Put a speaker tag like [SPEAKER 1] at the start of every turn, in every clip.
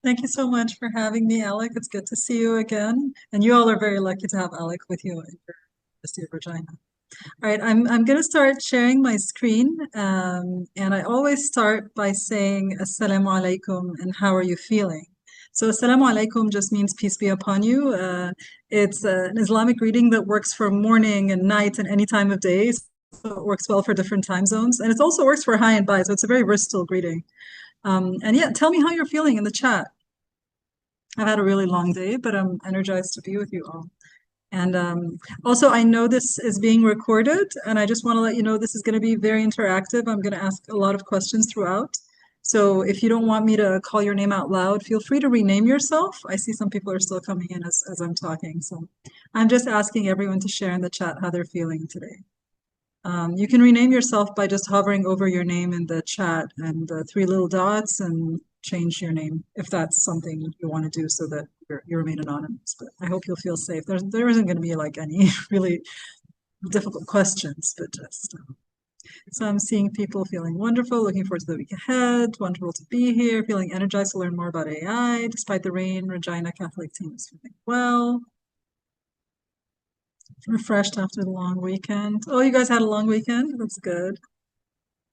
[SPEAKER 1] Thank you so much for having me, Alec. It's good to see you again. And you all are very lucky to have Alec with you at your University of Regina. All right, I'm going to start sharing my screen. And I always start by saying Assalamu alaikum and how are you feeling? So Assalamu alaikum just means peace be upon you. It's an Islamic greeting that works for morning and night and any time of day. So it works well for different time zones. And it also works for hi and bye. So it's a very versatile greeting. And yeah, tell me how you're feeling in the chat. I've had a really long day, but I'm energized to be with you all. And also, I know this is being recorded, and I just want to let you know this is going to be very interactive. I'm going to ask a lot of questions throughout. So if you don't want me to call your name out loud, feel free to rename yourself. I see some people are still coming in as I'm talking. So I'm just asking everyone to share in the chat how they're feeling today. You can rename yourself by just hovering over your name in the chat and the three little dots and change your name if that's something you want to do so that you remain anonymous. But I hope you'll feel safe. There isn't going to be like any really difficult questions, but just so I'm seeing people feeling wonderful, looking forward to the week ahead, wonderful to be here, feeling energized to learn more about AI. Despite the rain, Regina Catholic team is feeling well. Refreshed after the long weekend. Oh, you guys had a long weekend? That's good.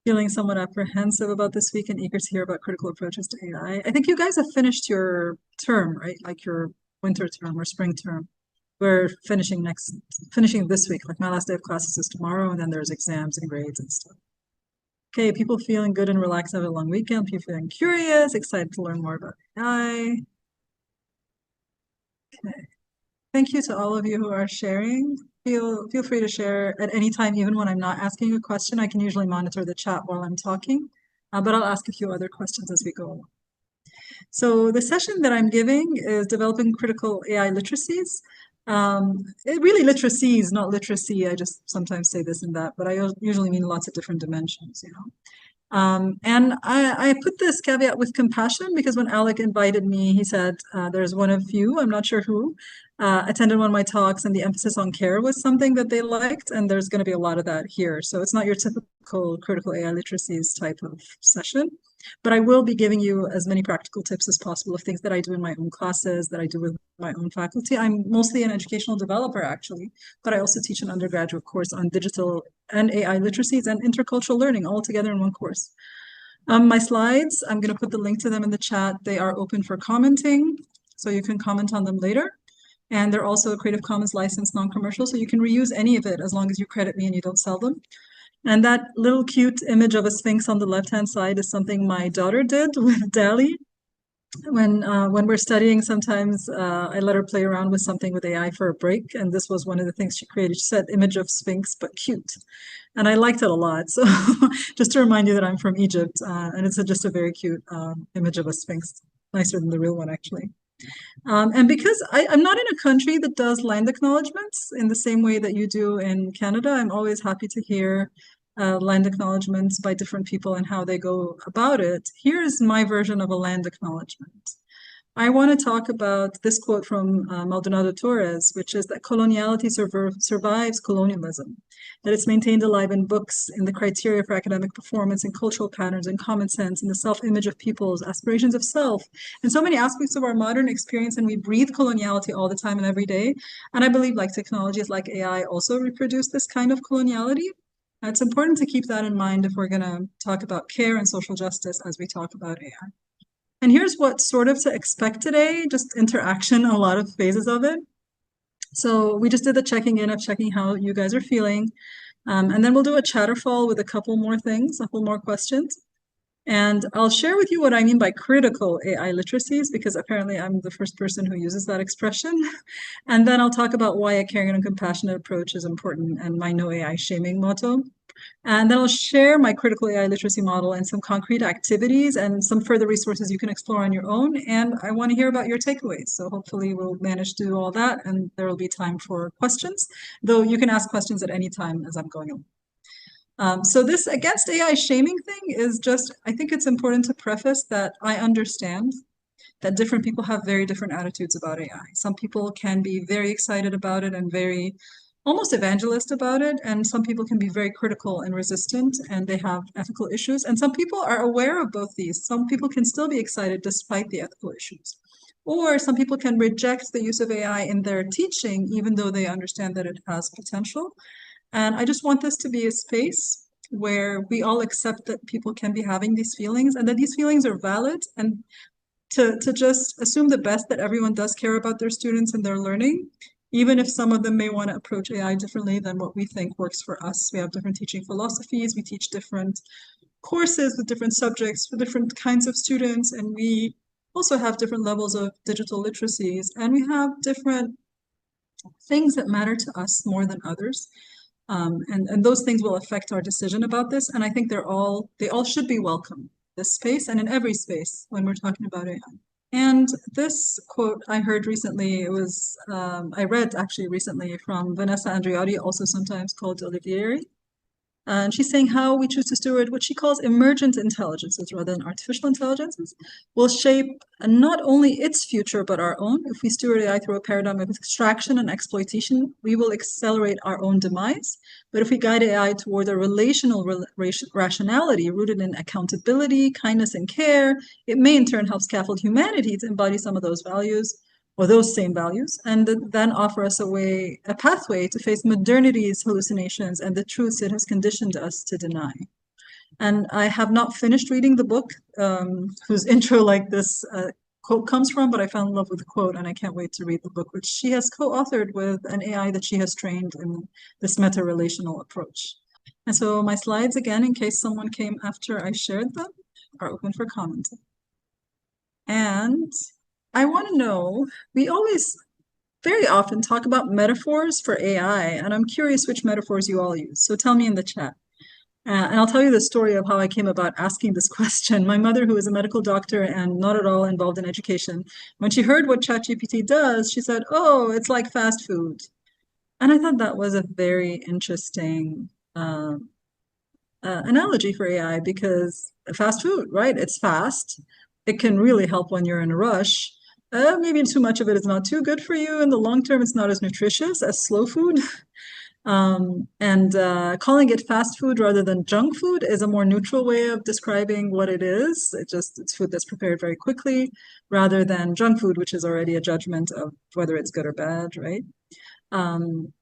[SPEAKER 1] Feeling somewhat apprehensive about this week and eager to hear about critical approaches to AI. I think you guys have finished your term, right? Like your winter term or spring term. We're finishing this week. Like my last day of classes is tomorrow, and then there's exams and grades and stuff. Okay, people feeling good and relaxed after a long weekend. People feeling curious, excited to learn more about AI. Okay. Thank you to all of you who are sharing. Feel free to share at any time, even when I'm not asking a question. I can usually monitor the chat while I'm talking, but I'll ask a few other questions as we go along. So the session that I'm giving is developing critical AI literacies. Really literacies, not literacy. I just sometimes say this and that, but I usually mean lots of different dimensions, you know. And I put this caveat with compassion because when Alec invited me, he said, there's one of you, I'm not sure who, attended one of my talks, and the emphasis on care was something that they liked, and there's going to be a lot of that here. So it's not your typical critical AI literacies type of session, but I will be giving you as many practical tips as possible of things that I do in my own classes, that I do with my own faculty. I'm mostly an educational developer, actually, but I also teach an undergraduate course on digital and AI literacies and intercultural learning all together in one course. My slides, I'm going to put the link to them in the chat. They are open for commenting, so you can comment on them later. And they're also a Creative Commons licensed non-commercial, so you can reuse any of it as long as you credit me and you don't sell them. And that little cute image of a sphinx on the left-hand side is something my daughter did with DALL-E. When we're studying, sometimes I let her play around with something with AI for a break, and this was one of the things she created. She said, image of sphinx, but cute. And I liked it a lot. So just to remind you that I'm from Egypt, and it's just a very cute image of a sphinx, nicer than the real one, actually. And because I'm not in a country that does land acknowledgements in the same way that you do in Canada, I'm always happy to hear land acknowledgements by different people and how they go about it. Here's my version of a land acknowledgement. I want to talk about this quote from Maldonado Torres, which is that coloniality survives colonialism, that it's maintained alive in books, in the criteria for academic performance, in cultural patterns, in common sense, in the self-image of peoples, aspirations of self, in so many aspects of our modern experience, and we breathe coloniality all the time and every day. And I believe like technologies like AI also reproduce this kind of coloniality. It's important to keep that in mind if we're going to talk about care and social justice as we talk about AI. And here's what sort of to expect today, just interaction, a lot of phases of it. So we just did the checking in of checking how you guys are feeling. And then we'll do a chatterfall with a couple more things, a couple more questions. And I'll share with you what I mean by critical AI literacies, because apparently I'm the first person who uses that expression. And then I'll talk about why a caring and compassionate approach is important and my no AI shaming motto. And then I'll share my critical AI literacy model and some concrete activities and some further resources you can explore on your own. And I want to hear about your takeaways. So hopefully we'll manage to do all that, and there will be time for questions, though you can ask questions at any time as I'm going on. So this against AI shaming thing is just, I think it's important to preface that I understand that different people have very different attitudes about AI. Some people can be very excited about it and very almost evangelist about it, and some people can be very critical and resistant, and they have ethical issues. And some people are aware of both these. Some people can still be excited despite the ethical issues. Or some people can reject the use of AI in their teaching, even though they understand that it has potential. And I just want this to be a space where we all accept that people can be having these feelings and that these feelings are valid, and to just assume the best that everyone does care about their students and their learning, even if some of them may want to approach AI differently than what we think works for us. We have different teaching philosophies, we teach different courses with different subjects for different kinds of students, and we also have different levels of digital literacies, and we have different things that matter to us more than others. And those things will affect our decision about this. And I think they all should be welcome, this space and in every space when we're talking about AI. And this quote I heard recently, it was, I read actually recently from Vanessa Andreotti, also sometimes called Olivieri. And she's saying how we choose to steward what she calls emergent intelligences rather than artificial intelligences will shape not only its future, but our own. If we steward AI through a paradigm of extraction and exploitation, we will accelerate our own demise. But if we guide AI toward a relational rationality rooted in accountability, kindness, and care, it may in turn help scaffold humanity to embody some of those values, or those same values, and then offer us a pathway to face modernity's hallucinations and the truths it has conditioned us to deny. And I have not finished reading the book whose intro like this quote comes from, but I fell in love with the quote and I can't wait to read the book, which she has co-authored with an AI that she has trained in this meta-relational approach. And so my slides, again, in case someone came after I shared them, are open for commenting. And I want to know, we always very often talk about metaphors for AI, and I'm curious which metaphors you all use. So tell me in the chat. And I'll tell you the story of how I came about asking this question. My mother, who is a medical doctor and not at all involved in education, when she heard what ChatGPT does, she said, "Oh, it's like fast food." And I thought that was a very interesting analogy for AI, because fast food, right? It's fast. It can really help when you're in a rush. Maybe too much of it is not too good for you. In the long term, it's not as nutritious as slow food. Calling it fast food rather than junk food is a more neutral way of describing what it is. It's food that's prepared very quickly, rather than junk food, which is already a judgment of whether it's good or bad, right?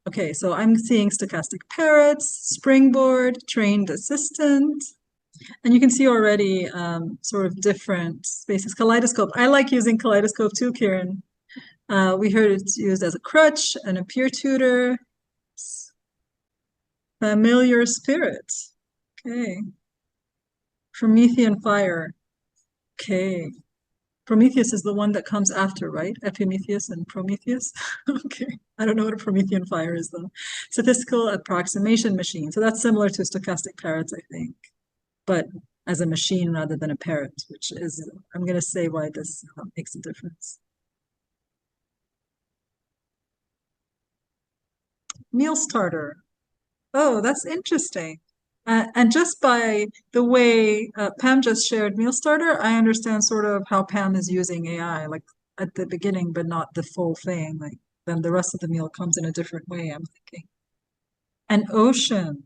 [SPEAKER 1] Okay, so I'm seeing stochastic parrots, springboard, trained assistant, and you can see already sort of different spaces. Kaleidoscope. I like using kaleidoscope too, Kieran. We heard it's used as a crutch and a peer tutor. Familiar spirit. Okay. Promethean fire. Okay. Prometheus is the one that comes after, right? Epimetheus and Prometheus. Okay. I don't know what a Promethean fire is, though. Statistical approximation machine. So that's similar to stochastic parrots, I think, but as a machine rather than a parrot, which is, I'm going to say why this makes a difference. Meal starter. Oh, that's interesting. And just by the way Pam just shared meal starter, I understand sort of how Pam is using AI, like at the beginning, but not the full thing. Like then the rest of the meal comes in a different way, I'm thinking. An ocean.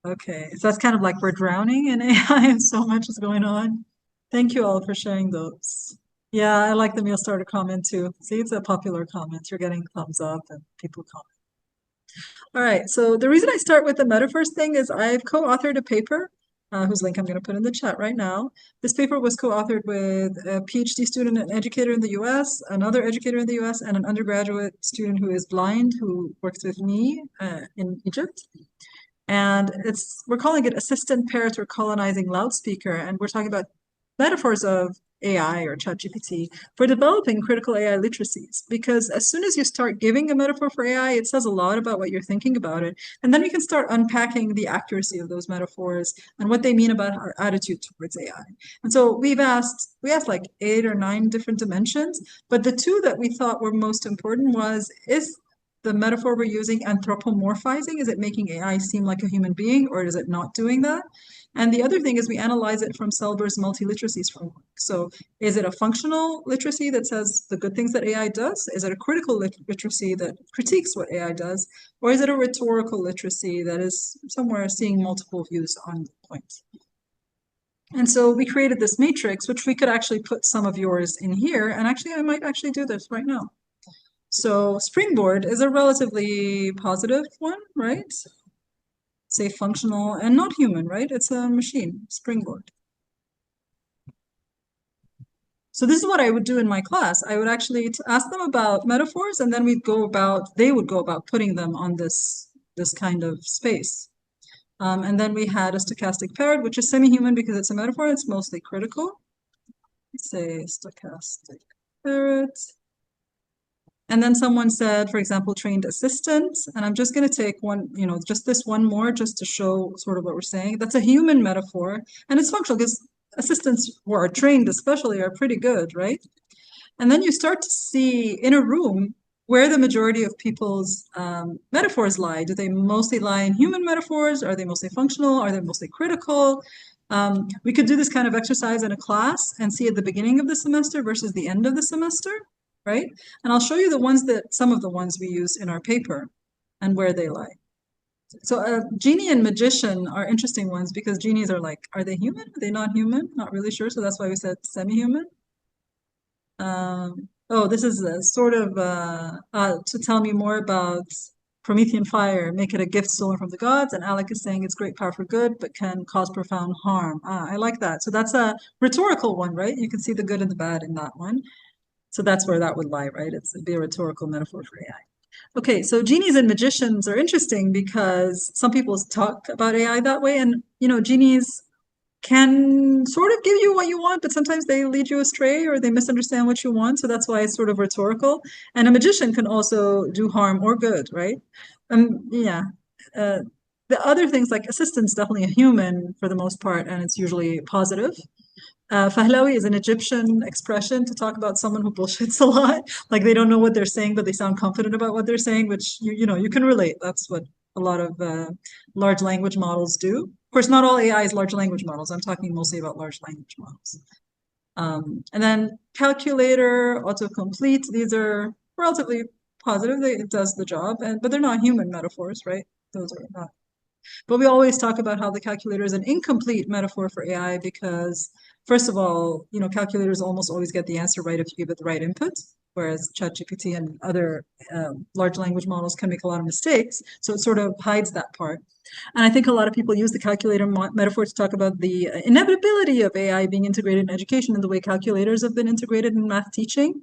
[SPEAKER 1] Okay, so that's kind of like we're drowning in AI and so much is going on. Thank you all for sharing those. Yeah, I like the meal starter comment too. See, it's a popular comment. You're getting thumbs up and people comment. All right, so the reason I start with the metaphors thing is I've co-authored a paper, whose link I'm going to put in the chat right now. This paper was co-authored with a PhD student and educator in the US, another educator in the US, and an undergraduate student who is blind who works with me in Egypt. And we're calling it Assistant Parrot or Colonizing Loudspeaker, and we're talking about metaphors of AI or ChatGPT for developing critical AI literacies. Because as soon as you start giving a metaphor for AI, it says a lot about what you're thinking about it. And then we can start unpacking the accuracy of those metaphors and what they mean about our attitude towards AI. And so we asked like 8 or 9 different dimensions, but the 2 that we thought were most important is the metaphor we're using anthropomorphizing? Is it making AI seem like a human being, or is it not doing that? And the other thing is we analyze it from Selber's multiliteracies framework. So is it a functional literacy that says the good things that AI does? Is it a critical literacy that critiques what AI does? Or is it a rhetorical literacy that is somewhere seeing multiple views on the point? And so we created this matrix, which we could actually put some of yours in here. And actually, I might actually do this right now. So Springboard is a relatively positive one, right? Say functional and not human, right? It's a machine, Springboard. So this is what I would do in my class. I would actually ask them about metaphors, and then they would go about putting them on this kind of space. And then we had a stochastic parrot, which is semi-human because it's a metaphor. It's mostly critical. Let's say stochastic parrot. And then someone said, for example, trained assistant. And I'm just going to take one, just this one more just to show sort of what we're saying. That's a human metaphor. And it's functional because assistants who are trained especially are pretty good, right? And then you start to see in a room where the majority of people's metaphors lie. Do they mostly lie in human metaphors? Are they mostly functional? Are they mostly critical? We could do this kind of exercise in a class and see at the beginning of the semester versus the end of the semester, right? And I'll show you some of the ones we use in our paper and where they lie. So genie and magician are interesting ones because genies are like, are they human? Are they not human? Not really sure. So that's why we said semi-human. This is sort of to tell me more about Promethean fire, make it a gift stolen from the gods. And Alec is saying it's great power for good, but can cause profound harm. I like that. So that's a rhetorical one, right? You can see the good and the bad in that one. So that's where that would lie, right? It'd be a rhetorical metaphor for AI. Okay, so genies and magicians are interesting because some people talk about AI that way. And, genies can sort of give you what you want, but sometimes they lead you astray or they misunderstand what you want. So that's why it's sort of rhetorical. And a magician can also do harm or good, right? Yeah. The other things like assistant's definitely a human for the most part, and it's usually positive. Fahlawi is an Egyptian expression to talk about someone who bullshits a lot. Like they don't know what they're saying, but they sound confident about what they're saying, which you can relate. That's what a lot of large language models do. Of course, not all AI is large language models. I'm talking mostly about large language models. And then calculator, autocomplete, these are relatively positive. It does the job, but they're not human metaphors, right? Those are not. But we always talk about how the calculator is an incomplete metaphor for AI because, first of all, calculators almost always get the answer right if you give it the right input, whereas ChatGPT and other large language models can make a lot of mistakes. So it sort of hides that part. And I think a lot of people use the calculator metaphor to talk about the inevitability of AI being integrated in education and the way calculators have been integrated in math teaching.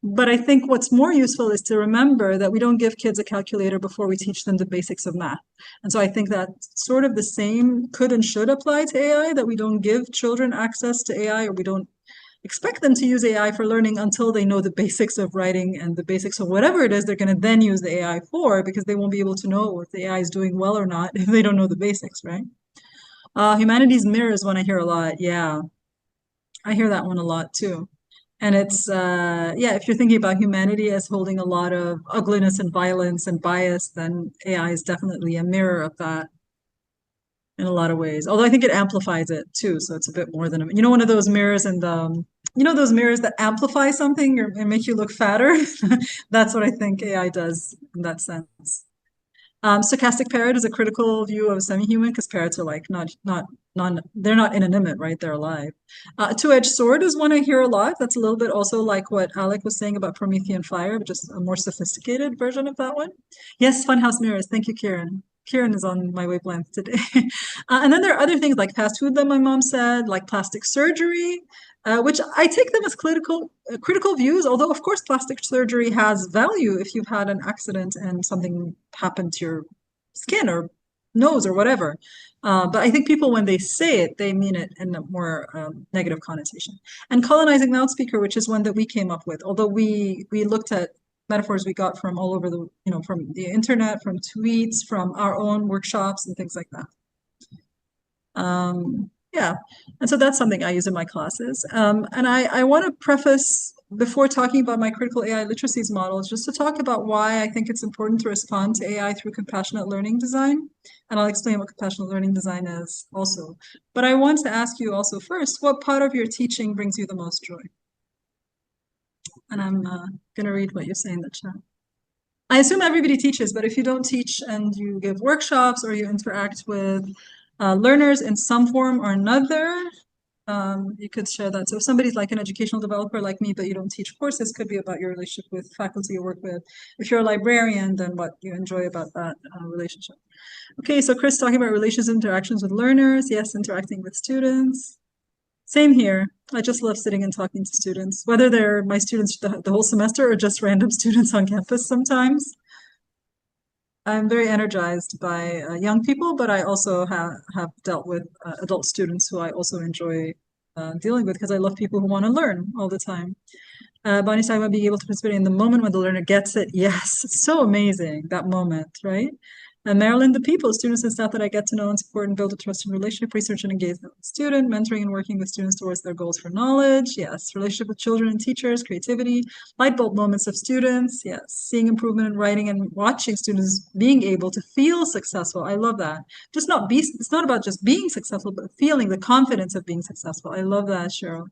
[SPEAKER 1] But I think what's more useful is to remember that we don't give kids a calculator before we teach them the basics of math. And so I think that sort of the same could and should apply to AI, that we don't give children access to AI or we don't expect them to use AI for learning until they know the basics of writing and the basics of whatever it is they're going to then use the AI for, because they won't be able to know if the AI is doing well or not if they don't know the basics, right? Humanities mirror is one I hear a lot. Yeah, I hear that one a lot too. And it's, if you're thinking about humanity as holding a lot of ugliness and violence and bias, then AI is definitely a mirror of that in a lot of ways. Although I think it amplifies it too. So it's a bit more than, one of those mirrors and those mirrors that amplify something and make you look fatter. That's what I think AI does in that sense. Stochastic parrot is a critical view of semi-human because parrots are like they're not inanimate, right? They're alive. Two-edged sword is one I hear a lot. That's a little bit also like what Alec was saying about Promethean fire, but just a more sophisticated version of that one. Yes, funhouse mirrors. Thank you, Kieran. Kieran is on my wavelength today. And then there are other things like fast food that my mom said, like plastic surgery, which I take them as critical views, although of course plastic surgery has value if you've had an accident and something happened to your skin or nose or whatever. But I think people, when they say it, they mean it in a more negative connotation. And colonizing the loudspeaker, which is one that we came up with, although we looked at metaphors we got from all over from the internet, from tweets, from our own workshops and things like that. Yeah, and so that's something I use in my classes. And I want to preface before talking about my critical AI literacies models, just to talk about why I think it's important to respond to AI through compassionate learning design. And I'll explain what compassionate learning design is also. But I want to ask you also first, what part of your teaching brings you the most joy? And I'm going to read what you say in the chat. I assume everybody teaches, but if you don't teach and you give workshops or you interact with learners in some form or another, you could share that. So if somebody's like an educational developer like me, but you don't teach courses, could be about your relationship with faculty you work with. If you're a librarian, then what you enjoy about that relationship. Okay, so Chris talking about relationships, interactions with learners. Yes, interacting with students. Same here. I just love sitting and talking to students, whether they're my students the whole semester or just random students on campus sometimes. I'm very energized by young people, but I also have dealt with adult students who I also enjoy dealing with because I love people who want to learn all the time. Bonnie's talking about being able to participate in the moment when the learner gets it. Yes, it's so amazing, that moment, right? Marilyn, the people, students and staff that I get to know and support and build a trusted relationship, research and engagement with student, mentoring and working with students towards their goals for knowledge. Yes, relationship with children and teachers, creativity, light bulb moments of students. Yes, seeing improvement in writing and watching students being able to feel successful. I love that. It's not about just being successful, but feeling the confidence of being successful. I love that, Cheryl.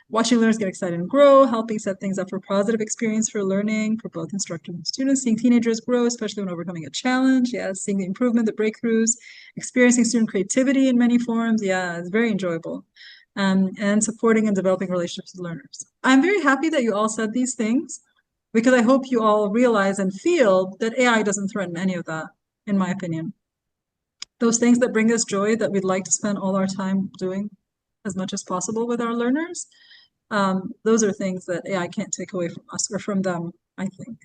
[SPEAKER 1] Watching learners get excited and grow, helping set things up for positive experience for learning for both instructors and students, seeing teenagers grow, especially when overcoming a challenge. Yeah, seeing the improvement, the breakthroughs, experiencing student creativity in many forms. Yeah, it's very enjoyable. And supporting and developing relationships with learners. I'm very happy that you all said these things because I hope you all realize and feel that AI doesn't threaten any of that, in my opinion. Those things that bring us joy that we'd like to spend all our time doing as much as possible with our learners, those are things that AI can't take away from us or from them, I think.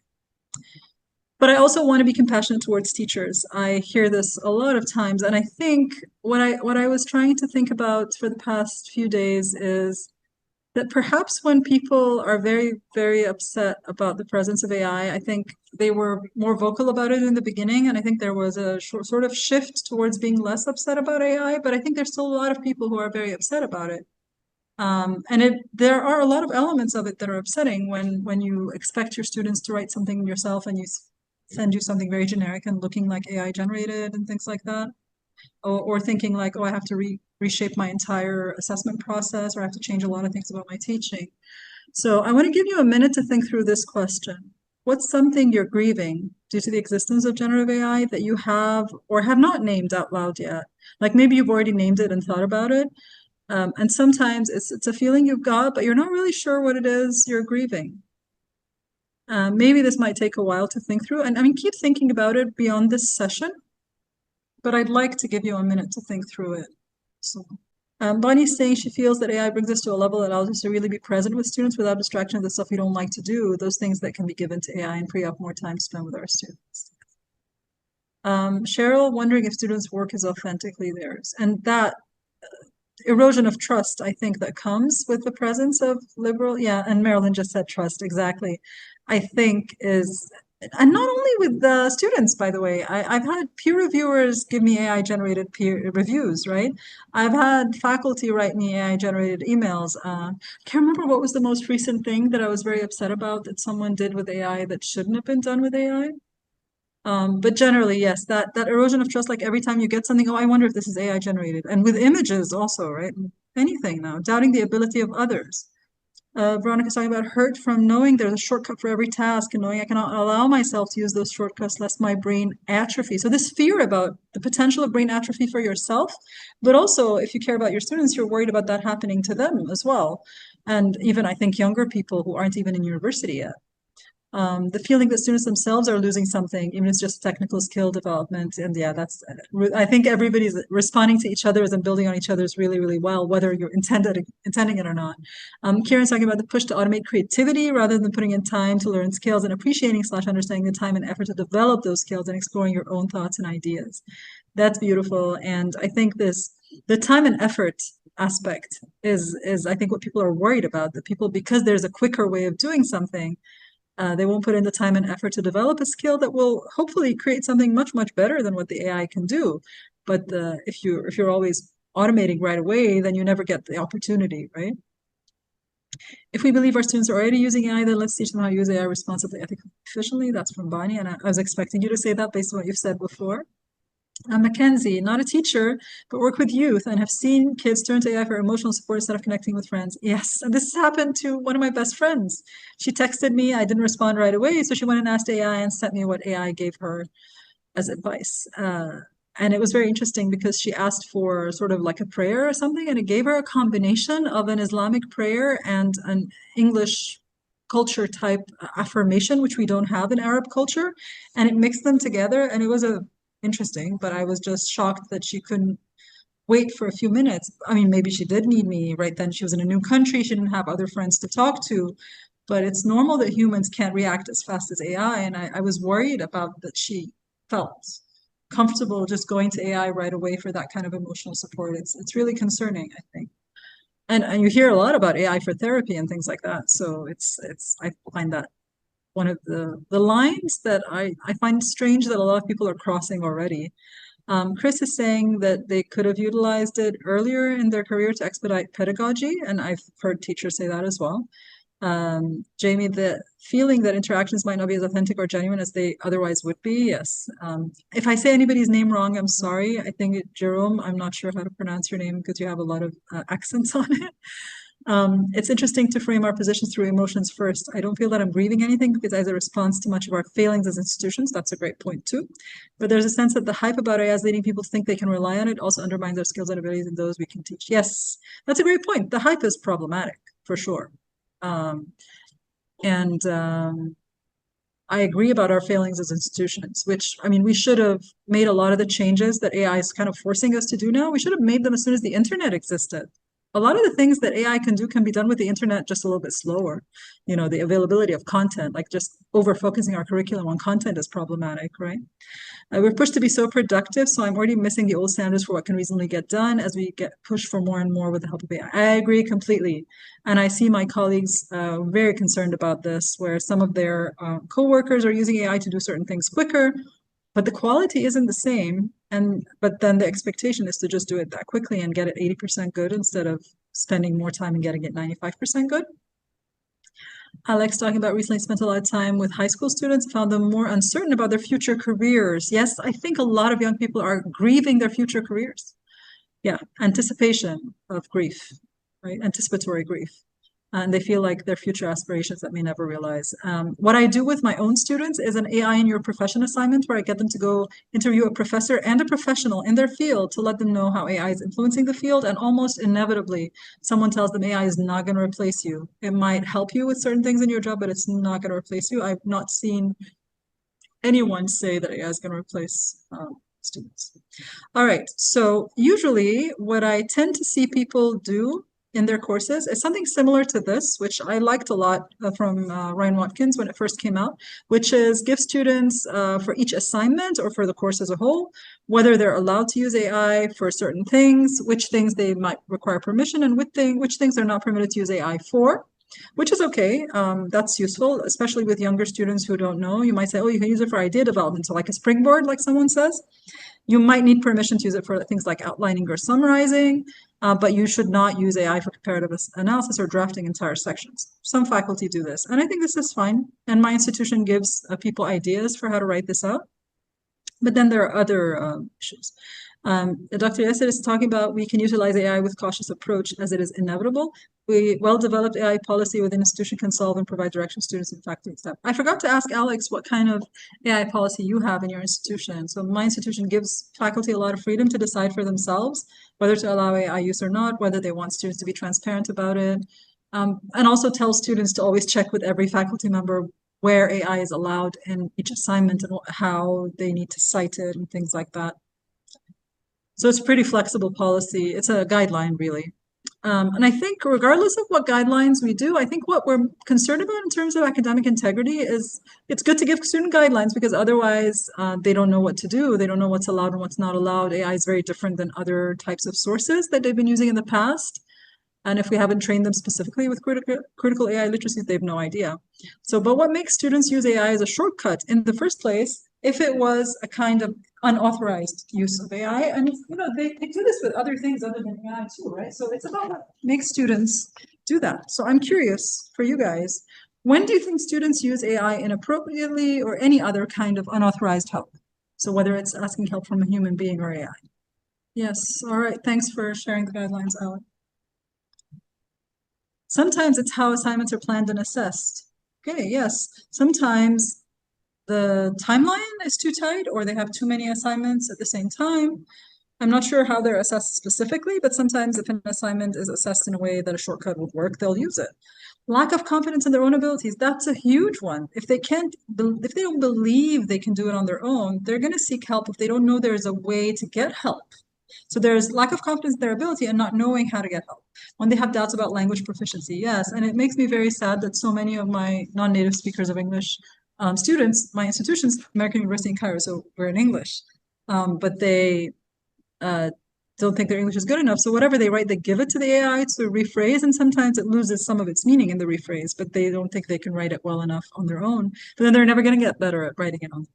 [SPEAKER 1] But I also want to be compassionate towards teachers. I hear this a lot of times, and I think what I was trying to think about for the past few days is that perhaps when people are very, very upset about the presence of AI, I think they were more vocal about it in the beginning, and I think there was a sort of shift towards being less upset about AI, but I think there's still a lot of people who are very upset about it. There are a lot of elements of it that are upsetting when you expect your students to write something yourself and you send you something very generic and looking like AI generated and things like that, or thinking like, oh, I have to reshape my entire assessment process, or I have to change a lot of things about my teaching. So I want to give you a minute to think through this question. What's something you're grieving due to the existence of generative AI that you have or have not named out loud yet? Like maybe you've already named it and thought about it. And sometimes it's a feeling you've got, but you're not really sure what it is you're grieving. Maybe this might take a while to think through. And I mean, keep thinking about it beyond this session, but I'd like to give you a minute to think through it. So, Bonnie's saying she feels that AI brings us to a level that allows us to really be present with students without distraction of the stuff we don't like to do, those things that can be given to AI and free up more time to spend with our students. Cheryl, wondering if students' work is authentically theirs. And that erosion of trust, I think, that comes with the presence of liberal, yeah, and Marilyn just said trust, exactly, I think is, and not only with the students, by the way, I've had peer reviewers give me AI-generated peer reviews, right? I've had faculty write me AI-generated emails. Can't remember what was the most recent thing that I was very upset about that someone did with AI that shouldn't have been done with AI. But generally, yes, that erosion of trust, like every time you get something, oh, I wonder if this is AI generated. And with images also, right? Anything now, doubting the ability of others. Veronica's talking about hurt from knowing there's a shortcut for every task and knowing I cannot allow myself to use those shortcuts lest my brain atrophy. So this fear about the potential of brain atrophy for yourself, but also if you care about your students, you're worried about that happening to them as well. And even I think younger people who aren't even in university yet. The feeling that students themselves are losing something, even if it's just technical skill development. And yeah, that's, I think everybody's responding to each other's and building on each other's really, really well, whether you're intending it or not. Kieran's talking about the push to automate creativity rather than putting in time to learn skills and appreciating / understanding the time and effort to develop those skills and exploring your own thoughts and ideas. That's beautiful. And I think the time and effort aspect is I think what people are worried about, that people, because there's a quicker way of doing something, they won't put in the time and effort to develop a skill that will hopefully create something much, much better than what the AI can do. But if you're always automating right away, then you never get the opportunity, right? If we believe our students are already using AI, then let's teach them how to use AI responsibly, ethically, efficiently. That's from Bonnie, and I was expecting you to say that based on what you've said before. Mackenzie, not a teacher, but work with youth and have seen kids turn to AI for emotional support instead of connecting with friends. Yes, and this has happened to one of my best friends. She texted me, I didn't respond right away, so she went and asked AI and sent me what AI gave her as advice. And it was very interesting because she asked for sort of like a prayer or something, and it gave her a combination of an Islamic prayer and an English culture type affirmation, which we don't have in Arab culture, and it mixed them together, and it was interesting, but I was just shocked that she couldn't wait for a few minutes. I mean, maybe she did need me right then. She was in a new country, she didn't have other friends to talk to, but it's normal that humans can't react as fast as AI, and I was worried about that she felt comfortable just going to AI right away for that kind of emotional support. It's really concerning, I think. And you hear a lot about AI for therapy and things like that. So I find that one of the lines that I find strange that a lot of people are crossing already. Chris is saying that they could have utilized it earlier in their career to expedite pedagogy, and I've heard teachers say that as well. Jamie, the feeling that interactions might not be as authentic or genuine as they otherwise would be, yes. If I say anybody's name wrong, I'm sorry. I think Jerome, I'm not sure how to pronounce your name because you have a lot of accents on it. It's interesting to frame our positions through emotions first. I don't feel that I'm grieving anything because as a response to much of our failings as institutions, that's a great point too. But there's a sense that the hype about AI is leading people to think they can rely on it also undermines our skills and abilities and those we can teach. Yes, that's a great point. The hype is problematic for sure. I agree about our failings as institutions, which, I mean, we should have made a lot of the changes that AI is kind of forcing us to do now. We should have made them as soon as the internet existed. A lot of the things that AI can do can be done with the internet just a little bit slower. You know, the availability of content, like just over-focusing our curriculum on content is problematic, right? We're pushed to be so productive, so I'm already missing the old standards for what can reasonably get done as we get pushed for more and more with the help of AI. I agree completely. And I see my colleagues very concerned about this, where some of their co-workers are using AI to do certain things quicker, but the quality isn't the same. But then the expectation is to just do it that quickly and get it 80% good instead of spending more time and getting it 95% good. Alex talking about recently spent a lot of time with high school students, found them more uncertain about their future careers. Yes, I think a lot of young people are grieving their future careers. Yeah, anticipation of grief, right? Anticipatory grief. And they feel like their future aspirations that may never realize. What I do with my own students is an AI in your profession assignment where I get them to go interview a professor and a professional in their field to let them know how AI is influencing the field. And almost inevitably, someone tells them AI is not going to replace you. It might help you with certain things in your job, but it's not going to replace you. I've not seen anyone say that AI is going to replace students. All right, so usually what I tend to see people do in their courses is something similar to this, which I liked a lot from Ryan Watkins when it first came out, which is give students for each assignment or for the course as a whole, whether they're allowed to use AI for certain things, which things they might require permission, and which things they're not permitted to use AI for. Which is okay. That's useful, especially with younger students who don't know. You might say, oh, you can use it for idea development. So like a springboard, like someone says. You might need permission to use it for things like outlining or summarizing, but you should not use AI for comparative analysis or drafting entire sections. Some faculty do this, and I think this is fine. And my institution gives people ideas for how to write this out. But then there are other issues. Dr. Yasser is talking about we can utilize AI with cautious approach as it is inevitable. We well-developed AI policy within the institution can solve and provide direction to students and faculty and staff. I forgot to ask Alex what kind of AI policy you have in your institution. So my institution gives faculty a lot of freedom to decide for themselves whether to allow AI use or not, whether they want students to be transparent about it, and also tell students to always check with every faculty member where AI is allowed in each assignment and how they need to cite it and things like that. So it's a pretty flexible policy. It's a guideline, really. And I think regardless of what guidelines we do, I think what we're concerned about in terms of academic integrity is it's good to give student guidelines because otherwise they don't know what to do. They don't know what's allowed and what's not allowed. AI is very different than other types of sources that they've been using in the past. And if we haven't trained them specifically with critical AI literacy, they have no idea. So, but what makes students use AI as a shortcut in the first place if it was a kind of unauthorized use of AI. And they do this with other things other than AI too, right? So it's about what makes students do that. So I'm curious for you guys, when do you think students use AI inappropriately or any other kind of unauthorized help? So whether it's asking help from a human being or AI. Yes, all right, thanks for sharing the guidelines, Alan. Sometimes it's how assignments are planned and assessed. Okay, yes, sometimes the timeline is too tight or they have too many assignments at the same time. I'm not sure how they're assessed specifically, but sometimes if an assignment is assessed in a way that a shortcut would work, they'll use it. Lack of confidence in their own abilities, that's a huge one. If they don't believe they can do it on their own, they're going to seek help if they don't know there's a way to get help. So there's lack of confidence in their ability and not knowing how to get help. When they have doubts about language proficiency, yes. And it makes me very sad that so many of my non-native speakers of English students, my institutions, American University in Cairo, so we're in English, but they don't think their English is good enough. So whatever they write, they give it to the AI to rephrase, and sometimes it loses some of its meaning in the rephrase, but they don't think they can write it well enough on their own. But then they're never going to get better at writing it on.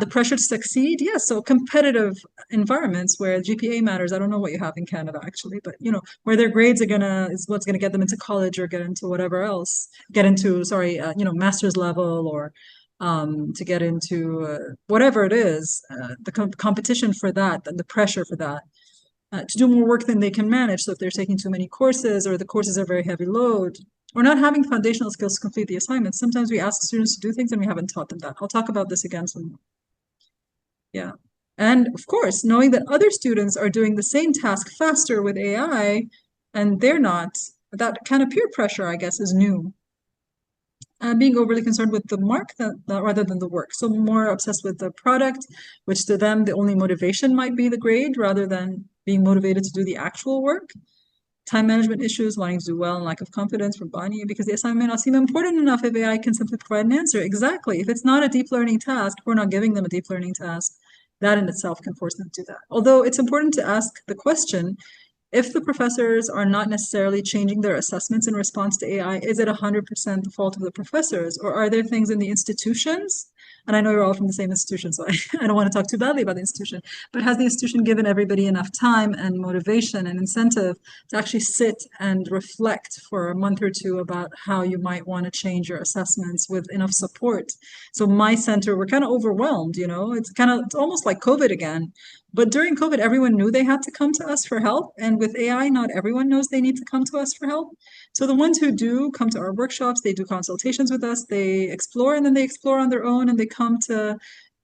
[SPEAKER 1] The pressure to succeed, yes. So competitive environments where GPA matters. I don't know what you have in Canada actually, but where their grades are is what's gonna get them into college or get into whatever else, master's level or to get into whatever it is. The competition for that and the pressure for that. To do more work than they can manage. So if they're taking too many courses or the courses are very heavy load, or not having foundational skills to complete the assignments. Sometimes we ask students to do things and we haven't taught them that. I'll talk about this again soon. Yeah. And of course, knowing that other students are doing the same task faster with AI and they're not, that kind of peer pressure, I guess, is new. Being overly concerned with the mark rather than the work. So more obsessed with the product, which to them, the only motivation might be the grade rather than being motivated to do the actual work. Time management issues, wanting to do well, and lack of confidence from Bonnie, because the assignment may not seem important enough if AI can simply provide an answer. Exactly. If it's not a deep learning task, we're not giving them a deep learning task. That in itself can force them to do that. Although it's important to ask the question, if the professors are not necessarily changing their assessments in response to AI, is it 100% the fault of the professors? Or are there things in the institutions? And I know you're all from the same institution, so I don't want to talk too badly about the institution, but has the institution given everybody enough time and motivation and incentive to actually sit and reflect for a month or two about how you might want to change your assessments with enough support? So my center, we're kind of overwhelmed, it's almost like COVID again. But during COVID, everyone knew they had to come to us for help. And with AI, not everyone knows they need to come to us for help. So the ones who do come to our workshops, they do consultations with us, they explore, and then they explore on their own, and they come to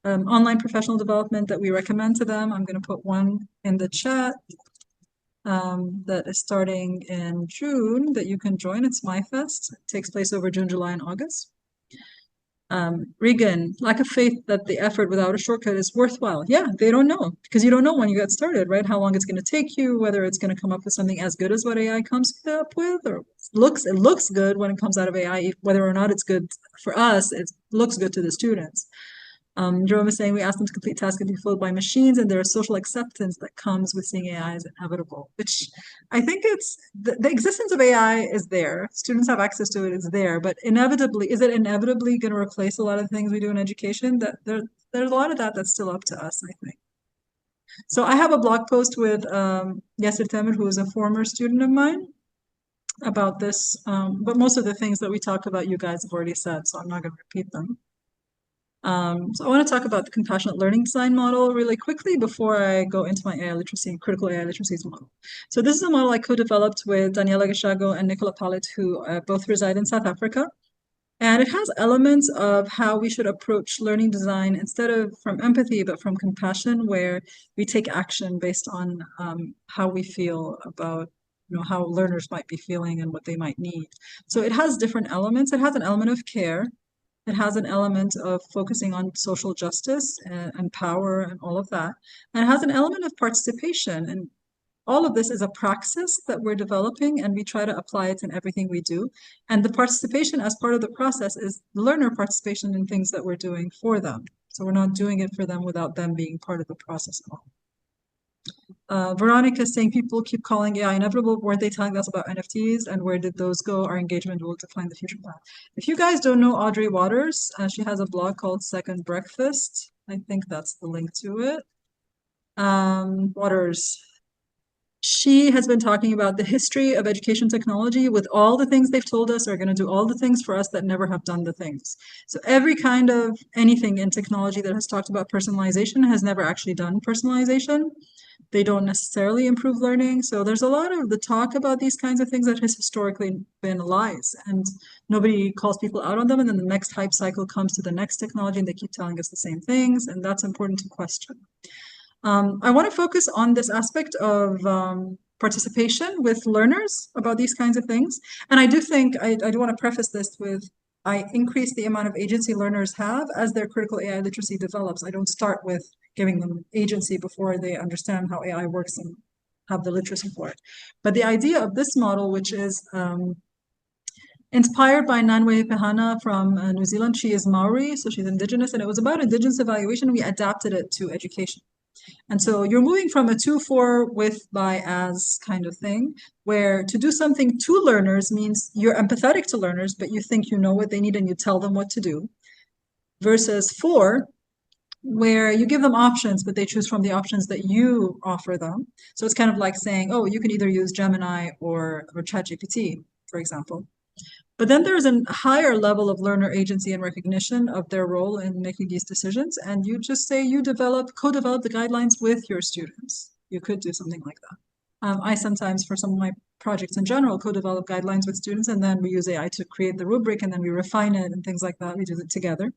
[SPEAKER 1] online professional development that we recommend to them. I'm going to put one in the chat that is starting in June that you can join. It's MyFest. It takes place over June, July, and August. Regan, lack of faith that the effort without a shortcut is worthwhile. Yeah, they don't know because you don't know when you get started, right? How long it's going to take you, whether it's going to come up with something as good as what AI comes up with, or it looks good when it comes out of AI, whether or not it's good for us, it looks good to the students. Jerome is saying we ask them to complete tasks and be filled by machines, and there is social acceptance that comes with seeing AI as inevitable, which I think it's the existence of AI is there. Students have access to it, it's there, but is it inevitably going to replace a lot of things we do in education? That there's a lot of that's still up to us, I think. So I have a blog post with Yasser Tamer, who is a former student of mine, about this, but most of the things that we talked about you guys have already said, so I'm not going to repeat them. So I want to talk about the compassionate learning design model really quickly before I go into my AI literacy, critical AI literacies model. So this is a model I co-developed with Daniela Gashago and Nicola Pallet, who both reside in South Africa. And it has elements of how we should approach learning design instead of from empathy, but from compassion, where we take action based on how we feel about how learners might be feeling and what they might need. So it has different elements. It has an element of care. It has an element of focusing on social justice and power and all of that. And it has an element of participation. And all of this is a praxis that we're developing, and we try to apply it in everything we do. And the participation as part of the process is learner participation in things that we're doing for them. So we're not doing it for them without them being part of the process at all. Veronica is saying people keep calling AI inevitable. Weren't they telling us about NFTs? And where did those go? Our engagement will define the future path. If you guys don't know Audrey Waters, she has a blog called Second Breakfast. I think that's the link to it. Waters. She has been talking about the history of education technology with all the things they've told us are going to do all the things for us that never have done the things. So every kind of anything in technology that has talked about personalization has never actually done personalization. They don't necessarily improve learning. So there's a lot of the talk about these kinds of things that has historically been lies, and nobody calls people out on them. And then the next hype cycle comes to the next technology and they keep telling us the same things, and that's important to question. I want to focus on this aspect of participation with learners about these kinds of things. And I do think, I do want to preface this with, I increase the amount of agency learners have as their critical AI literacy develops. I don't start with giving them agency before they understand how AI works and have the literacy for it. But the idea of this model, which is inspired by Nanwe Pehana from New Zealand, she is Maori, so she's indigenous, and it was about indigenous evaluation. We adapted it to education. And so you're moving from a to, for, with, by, as kind of thing, where to do something to learners means you're empathetic to learners, but you think you know what they need and you tell them what to do, versus for, where you give them options, but they choose from the options that you offer them. So it's kind of like saying, oh, you can either use Gemini or ChatGPT, for example. But then there's a higher level of learner agency and recognition of their role in making these decisions. And you just say you co-develop the guidelines with your students. You could do something like that. I sometimes, for some of my projects in general, co-develop guidelines with students, and then we use AI to create the rubric, and then we refine it and things like that. We do it together.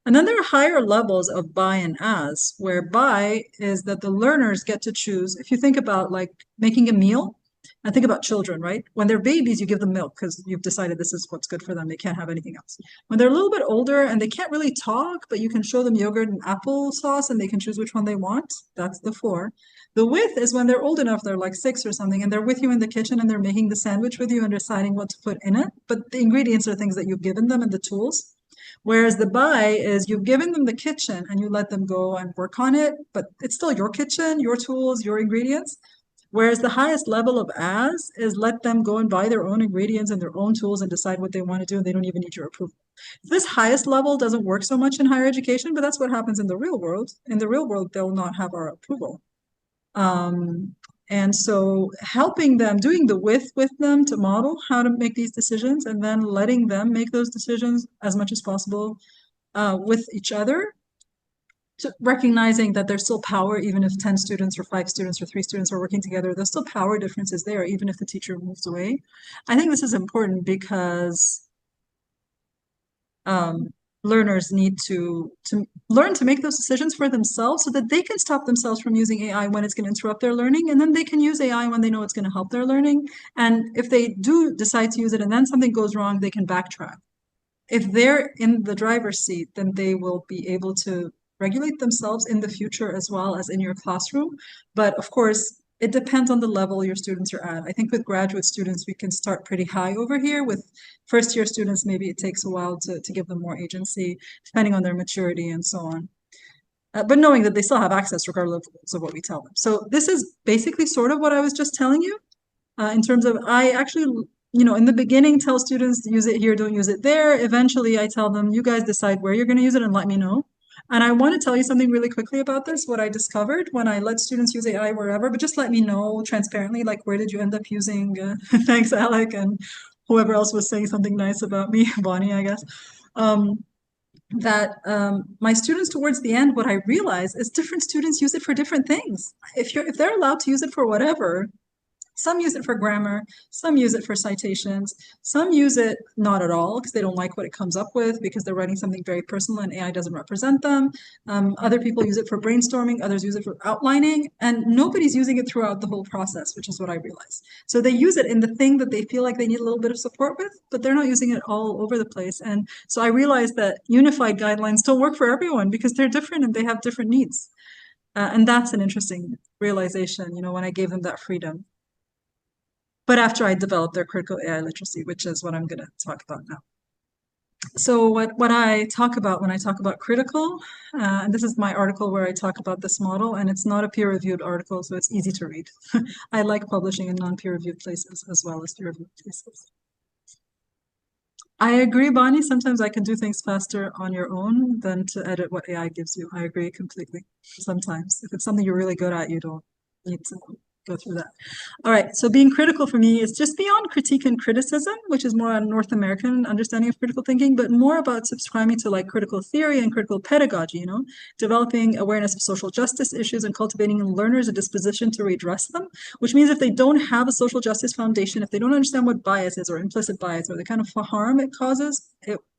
[SPEAKER 1] And then there are higher levels of by and as, where by is that the learners get to choose. If you think about like making a meal, and think about children, right? When they're babies, you give them milk because you've decided this is what's good for them. They can't have anything else. When they're a little bit older and they can't really talk, but you can show them yogurt and applesauce and they can choose which one they want. That's the for. The with is when they're old enough, they're like 6 or something, and they're with you in the kitchen and they're making the sandwich with you and deciding what to put in it. But the ingredients are things that you've given them and the tools. Whereas the by is you've given them the kitchen and you let them go and work on it, but it's still your kitchen, your tools, your ingredients. Whereas the highest level of as is let them go and buy their own ingredients and their own tools and decide what they want to do, and they don't even need your approval. This highest level doesn't work so much in higher education, but that's what happens in the real world. In the real world, they'll not have our approval. And so helping them, doing the with them to model how to make these decisions, and then letting them make those decisions as much as possible with each other, recognizing that there's still power, even if 10 students or 5 students or 3 students are working together, there's still power differences there, even if the teacher moves away. I think this is important because learners need to learn to make those decisions for themselves so that they can stop themselves from using AI when it's going to interrupt their learning, and then they can use AI when they know it's going to help their learning. And if they do decide to use it and then something goes wrong, they can backtrack. If they're in the driver's seat, then they will be able to regulate themselves in the future as well as in your classroom. But of course, it depends on the level your students are at. I think with graduate students, we can start pretty high over here. With first-year students, maybe it takes a while to give them more agency, depending on their maturity and so on. But knowing that they still have access regardless of what we tell them. So this is basically sort of what I was just telling you in terms of I actually, in the beginning tell students use it here, don't use it there. Eventually I tell them, you guys decide where you're going to use it and let me know. And I want to tell you something really quickly about this, what I discovered when I let students use AI wherever, but just let me know transparently, like, where did you end up using, thanks, Alec, and whoever else was saying something nice about me, Bonnie, I guess, that my students towards the end, what I realize is different students use it for different things. If they're allowed to use it for whatever, some use it for grammar, some use it for citations, some use it not at all because they don't like what it comes up with because they're writing something very personal and AI doesn't represent them. Other people use it for brainstorming, others use it for outlining, and nobody's using it throughout the whole process, which is what I realized. So they use it in the thing that they feel like they need a little bit of support with, but they're not using it all over the place. And so I realized that unified guidelines don't work for everyone because they're different and they have different needs. And that's an interesting realization, when I gave them that freedom. But after I developed their critical AI literacy, which is what I'm going to talk about now. So what I talk about when I talk about critical, and this is my article where I talk about this model, and it's not a peer-reviewed article, so it's easy to read. I like publishing in non-peer-reviewed places as well as peer-reviewed places. I agree, Bonnie. Sometimes I can do things faster on your own than to edit what AI gives you. I agree completely. Sometimes, if it's something you're really good at, you don't need to go through that. All right, so being critical for me is just beyond critique and criticism, which is more a North American understanding of critical thinking, but more about subscribing to like critical theory and critical pedagogy, you know, developing awareness of social justice issues and cultivating in learners a disposition to redress them, which means if they don't have a social justice foundation, if they don't understand what bias is or implicit bias or the kind of harm it causes,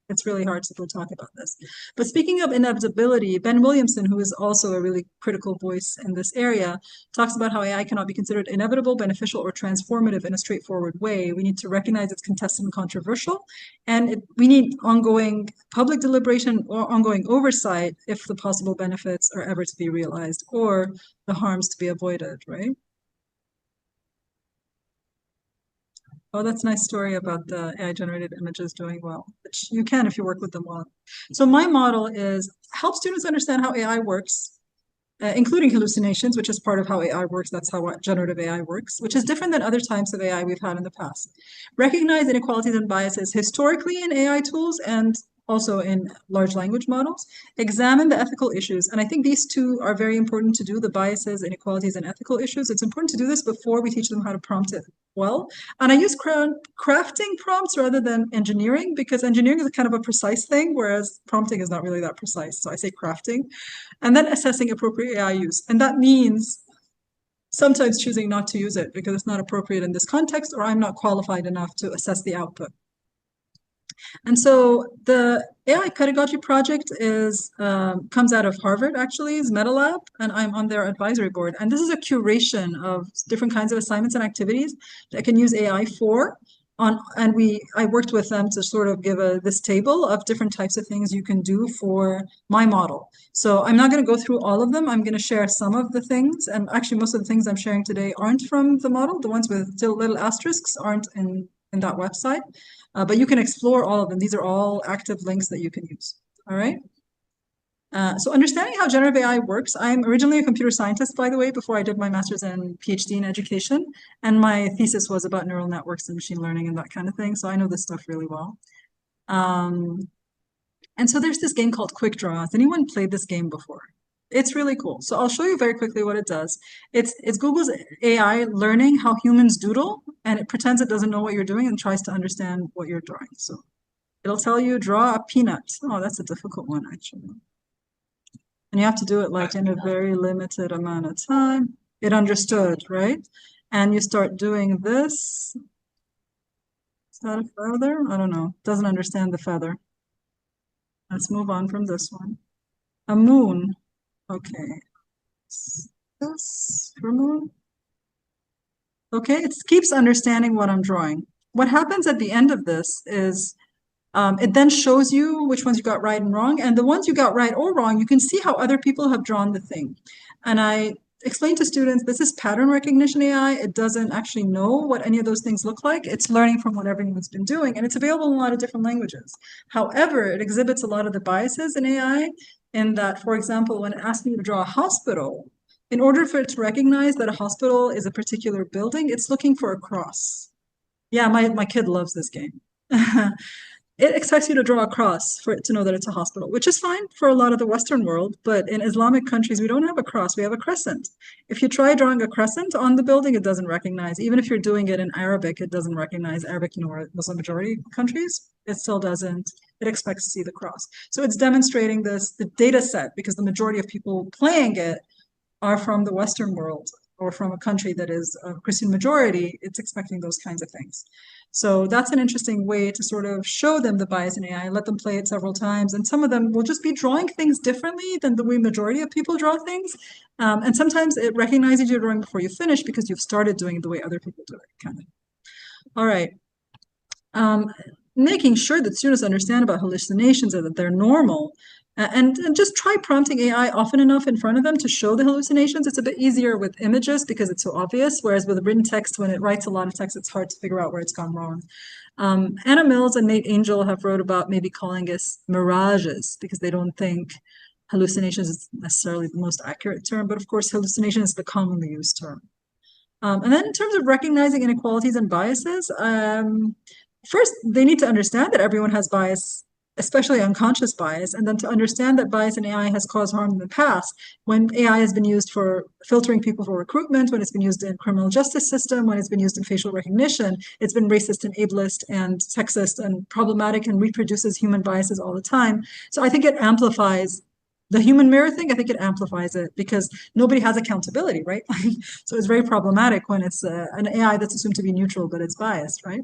[SPEAKER 1] it's really hard to talk about this. But speaking of inevitability, Ben Williamson, who is also a really critical voice in this area, talks about how AI cannot be considered inevitable, beneficial, or transformative in a straightforward way. We need to recognize it's contested and controversial, and we need ongoing public deliberation or ongoing oversight if the possible benefits are ever to be realized or the harms to be avoided, right? Oh, that's a nice story about the AI-generated images doing well, which you can if you work with them well. So my model is help students understand how AI works, including hallucinations, which is part of how AI works. That's how generative AI works, which is different than other types of AI we've had in the past. Recognize inequalities and biases historically in AI tools and also in large language models. Examine the ethical issues. And I think these two are very important to do, the biases, inequalities, and ethical issues. It's important to do this before we teach them how to prompt it well. And I use crafting prompts rather than engineering because engineering is kind of a precise thing, whereas prompting is not really that precise. So I say crafting. And then assessing appropriate AI use. And that means sometimes choosing not to use it because it's not appropriate in this context or I'm not qualified enough to assess the output. And so the AI pedagogy project is comes out of Harvard, actually, is MetaLab, and I'm on their advisory board. And this is a curation of different kinds of assignments and activities that can use AI for. I worked with them to sort of give this table of different types of things you can do for my model. So I'm not going to go through all of them. I'm going to share some of the things. And actually, most of the things I'm sharing today aren't from the model. The ones with little asterisks aren't in that website. But you can explore all of them. These are all active links that you can use. All right. So understanding how generative AI works, I'm originally a computer scientist, by the way, before I did my master's and PhD in education. And my thesis was about neural networks and machine learning and that kind of thing. So I know this stuff really well. And so there's this game called Quick Draw. Has anyone played this game before? It's really cool. So I'll show you very quickly what it does. It's Google's AI learning how humans doodle, and it pretends it doesn't know what you're doing and tries to understand what you're drawing. So it'll tell you, draw a peanut. Oh, that's a difficult one, actually. And you have to do it like in a very limited amount of time. It understood, right? And you start doing this. Is that a feather? I don't know. Doesn't understand the feather. Let's move on from this one. A moon. Okay. This for moon. Okay, it keeps understanding what I'm drawing. What happens at the end of this is it then shows you which ones you got right and wrong. And the ones you got right or wrong, you can see how other people have drawn the thing. And I explain to students, this is pattern recognition AI. It doesn't actually know what any of those things look like. It's learning from what everyone's been doing. And it's available in a lot of different languages. However, it exhibits a lot of the biases in AI in that, for example, when it asks you to draw a hospital, in order for it to recognize that a hospital is a particular building, it's looking for a cross. Yeah, my kid loves this game. It expects you to draw a cross for it to know that it's a hospital, which is fine for a lot of the Western world. But in Islamic countries, we don't have a cross, we have a crescent. If you try drawing a crescent on the building, it doesn't recognize. Even if you're doing it in Arabic, it doesn't recognize Arabic, you know, or Muslim majority countries. It still doesn't. It expects to see the cross. So it's demonstrating the data set because the majority of people playing it are from the Western world or from a country that is a Christian majority. It's expecting those kinds of things. So that's an interesting way to sort of show them the bias in AI, let them play it several times. And some of them will just be drawing things differently than the way majority of people draw things. And sometimes it recognizes your drawing before you finish because you've started doing it the way other people do it, kind of. All right. Making sure that students understand about hallucinations and that they're normal. And just try prompting AI often enough in front of them to show the hallucinations. It's a bit easier with images because it's so obvious, whereas with written text, when it writes a lot of text, it's hard to figure out where it's gone wrong. Anna Mills and Nate Angel have wrote about maybe calling this mirages because they don't think hallucinations is necessarily the most accurate term, but of course, hallucination is the commonly used term. And then in terms of recognizing inequalities and biases, first, they need to understand that everyone has bias, especially unconscious bias, and then to understand that bias in AI has caused harm in the past, when AI has been used for filtering people for recruitment, when it's been used in criminal justice system, when it's been used in facial recognition, it's been racist and ableist and sexist and problematic and reproduces human biases all the time. So I think it amplifies the human mirror thing. I think it amplifies it because nobody has accountability, right? So it's very problematic when it's an AI that's assumed to be neutral, but it's biased, right?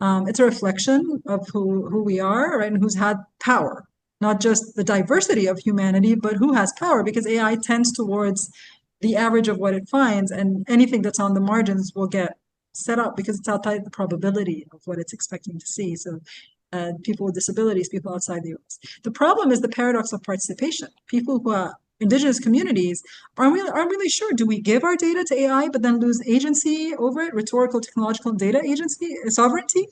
[SPEAKER 1] It's a reflection of who we are, right, and who's had power, not just the diversity of humanity, but who has power, because AI tends towards the average of what it finds, and anything that's on the margins will get set up because it's outside the probability of what it's expecting to see. So people with disabilities, people outside the US. The problem is the paradox of participation. People who are indigenous communities aren't really sure, do we give our data to AI but then lose agency over it, rhetorical, technological data agency, sovereignty?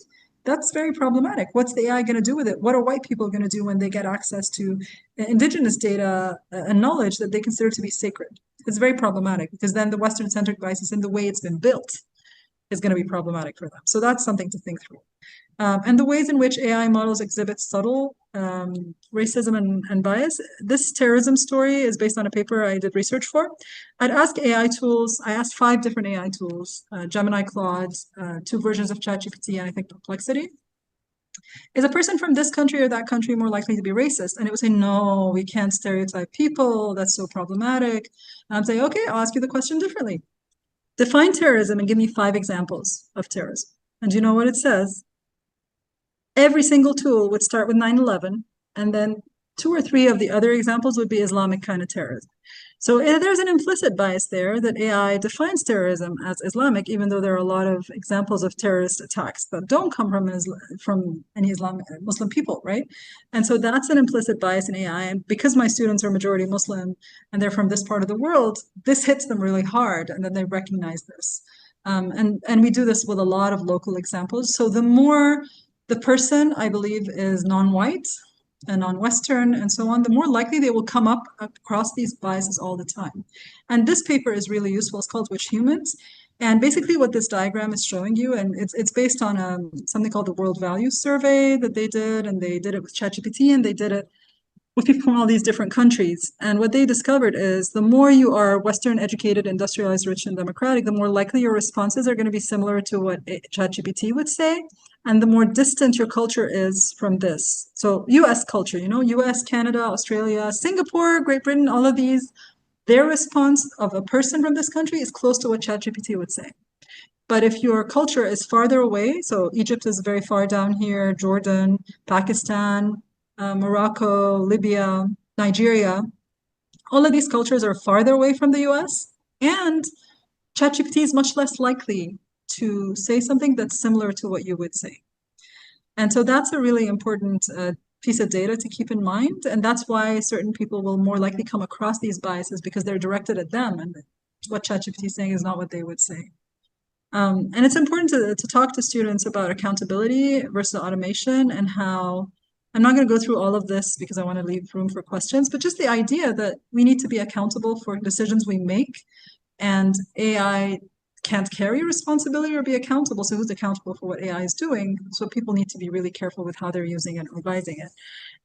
[SPEAKER 1] That's very problematic. What's the AI going to do with it? What are white people going to do when they get access to indigenous data and knowledge that they consider to be sacred? It's very problematic because then the Western-centric biases in the way it's been built is going to be problematic for them. So that's something to think through. And the ways in which AI models exhibit subtle racism and bias. This terrorism story is based on a paper I did research for. I'd ask AI tools, I asked 5 different AI tools, Gemini, Claude, 2 versions of ChatGPT, and I think Perplexity. Is a person from this country or that country more likely to be racist? And it would say, no, we can't stereotype people. That's so problematic. And I'm saying, okay, I'll ask you the question differently. Define terrorism and give me 5 examples of terrorism. And do you know what it says? Every single tool would start with 9/11, and then 2 or 3 of the other examples would be Islamic kind of terrorism. So there's an implicit bias there that AI defines terrorism as Islamic, even though there are a lot of examples of terrorist attacks that don't come from any Islamic Muslim people, right? And so that's an implicit bias in AI. And because my students are majority Muslim and they're from this part of the world, this hits them really hard, and then they recognize this. And we do this with a lot of local examples. So the more the person, I believe, is non-white and non-Western and so on, the more likely they will come up across these biases all the time. And this paper is really useful. It's called Which Humans? And basically what this diagram is showing you, and it's based on something called the World Values Survey that they did, and they did it with ChatGPT, and they did it with people from all these different countries. And what they discovered is the more you are Western educated, industrialized, rich, and democratic, the more likely your responses are going to be similar to what ChatGPT would say, and the more distant your culture is from this. So US culture, US, Canada, Australia, Singapore, Great Britain, all of these, their response of a person from this country is close to what ChatGPT would say. But if your culture is farther away, so Egypt is very far down here, Jordan, Pakistan, Morocco, Libya, Nigeria, all of these cultures are farther away from the US, and ChatGPT is much less likely to say something that's similar to what you would say. And so that's a really important piece of data to keep in mind, and that's why certain people will more likely come across these biases because they're directed at them, and what ChatGPT is saying is not what they would say. And it's important to talk to students about accountability versus automation and how I'm not going to go through all of this because I want to leave room for questions, but just the idea that we need to be accountable for decisions we make, and AI can't carry responsibility or be accountable. So who's accountable for what AI is doing? So people need to be really careful with how they're using it and revising it.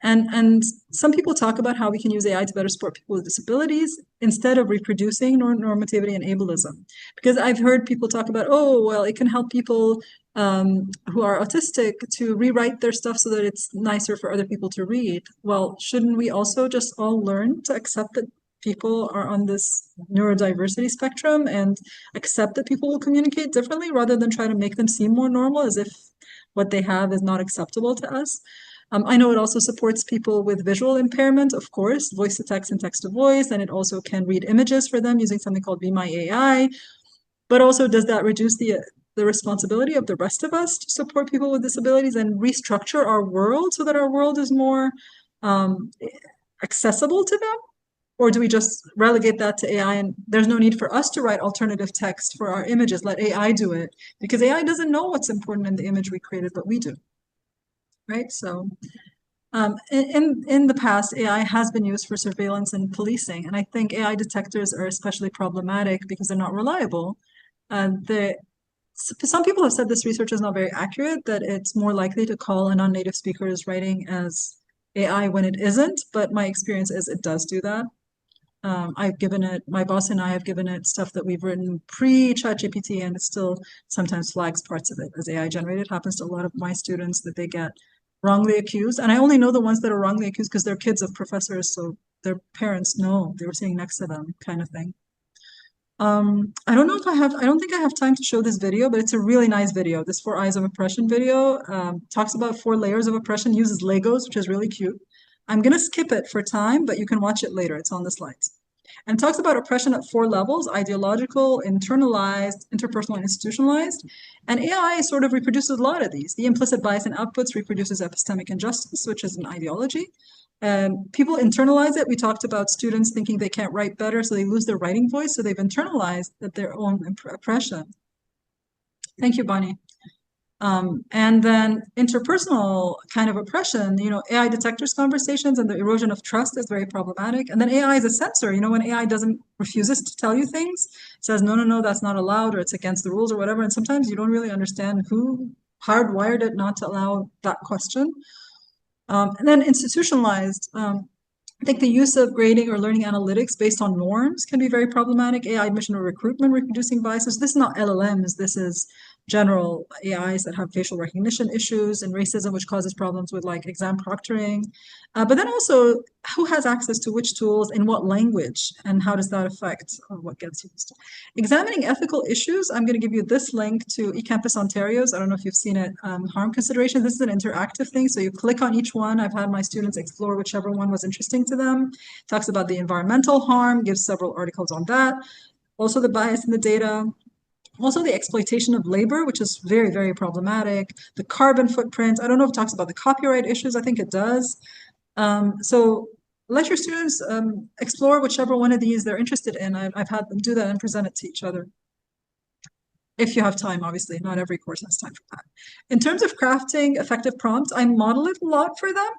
[SPEAKER 1] And some people talk about how we can use AI to better support people with disabilities instead of reproducing normativity and ableism. Because I've heard people talk about, oh, well, it can help people who are autistic to rewrite their stuff so that it's nicer for other people to read. Well, shouldn't we also just all learn to accept that people are on this neurodiversity spectrum and accept that people will communicate differently rather than try to make them seem more normal as if what they have is not acceptable to us? I know it also supports people with visual impairment, of course, voice to text and text to voice, and it also can read images for them using something called Be My AI. But also, does that reduce the responsibility of the rest of us to support people with disabilities and restructure our world so that our world is more accessible to them? Or do we just relegate that to AI and there's no need for us to write alternative text for our images? Let AI do it because AI doesn't know what's important in the image we created, but we do, right? So in the past, AI has been used for surveillance and policing, and I think AI detectors are especially problematic because they're not reliable. Some people have said this research is not very accurate, that it's more likely to call a non-native speaker's writing as AI when it isn't, but my experience is it does do that. I've given it, my boss and I have given it stuff that we've written pre-ChatGPT, and it still sometimes flags parts of it as AI generated. It happens to a lot of my students that they get wrongly accused. And I only know the ones that are wrongly accused because they're kids of professors, so their parents know they were sitting next to them, kind of thing. I don't know if I don't think I have time to show this video, but it's a really nice video. This 4 Eyes of Oppression video talks about 4 layers of oppression, uses Legos, which is really cute. I'm going to skip it for time, but you can watch it later. It's on the slides. And talks about oppression at 4 levels: ideological, internalized, interpersonal, and institutionalized. And AI sort of reproduces a lot of these. The implicit bias in outputs reproduces epistemic injustice, which is an ideology. People internalize it. We talked about students thinking they can't write better, so they lose their writing voice, so they've internalized their own oppression. Thank you, Bonnie. And then interpersonal kind of oppression, AI detectors conversations and the erosion of trust is very problematic. And then AI is a censor. When AI refuses to tell you things, says, no, that's not allowed, or it's against the rules or whatever. And sometimes you don't really understand who hardwired it not to allow that question. And then institutionalized, I think the use of grading or learning analytics based on norms can be very problematic. AI admission or recruitment reproducing biases. This is not LLMs. This is general AIs that have facial recognition issues and racism, which causes problems with like exam proctoring. But then also, who has access to which tools in what language, and how does that affect what gets used? Examining ethical issues, I'm going to give you this link to eCampus Ontario's. I don't know if you've seen it, harm consideration. This is an interactive thing, so you click on each one. I've had my students explore whichever one was interesting to them. Talks about the environmental harm, gives several articles on that. Also the bias in the data. Also the exploitation of labor, which is very, very problematic. The carbon footprint. I don't know if it talks about the copyright issues. I think it does. So let your students explore whichever one of these they're interested in. I've had them do that and present it to each other. If you have time, obviously. Not every course has time for that. In terms of crafting effective prompts, I model it a lot for them.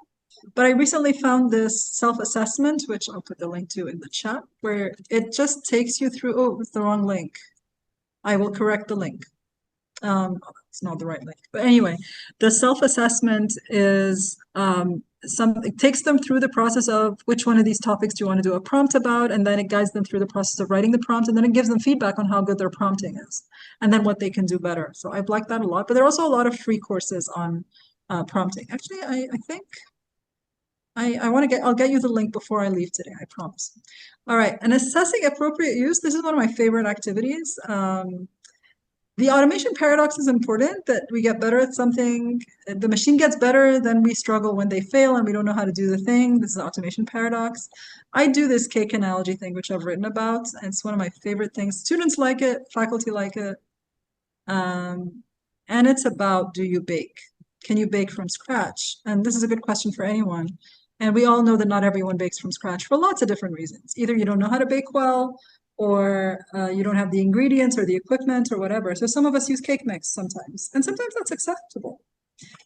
[SPEAKER 1] But I recently found this self-assessment, which I'll put the link to in the chat, where it just takes you through, oh, it's the wrong link. I will correct the link. It's not the right link. But anyway, the self-assessment is it takes them through the process of which one of these topics do you want to do a prompt about, and then it guides them through the process of writing the prompt, and then it gives them feedback on how good their prompting is, and then what they can do better. So I've liked that a lot. But there are also a lot of free courses on prompting. Actually, I think I'll get you the link before I leave today, I promise. All right, and assessing appropriate use. This is one of my favorite activities. The automation paradox is important, that we get better at something. The machine gets better, then we struggle when they fail and we don't know how to do the thing. This is the automation paradox. I do this cake analogy thing, which I've written about, and it's one of my favorite things. Students like it, faculty like it. And it's about, do you bake? Can you bake from scratch? And this is a good question for anyone. And we all know that not everyone bakes from scratch for lots of different reasons. Either you don't know how to bake well, or you don't have the ingredients or the equipment or whatever. So some of us use cake mix sometimes, and sometimes that's acceptable.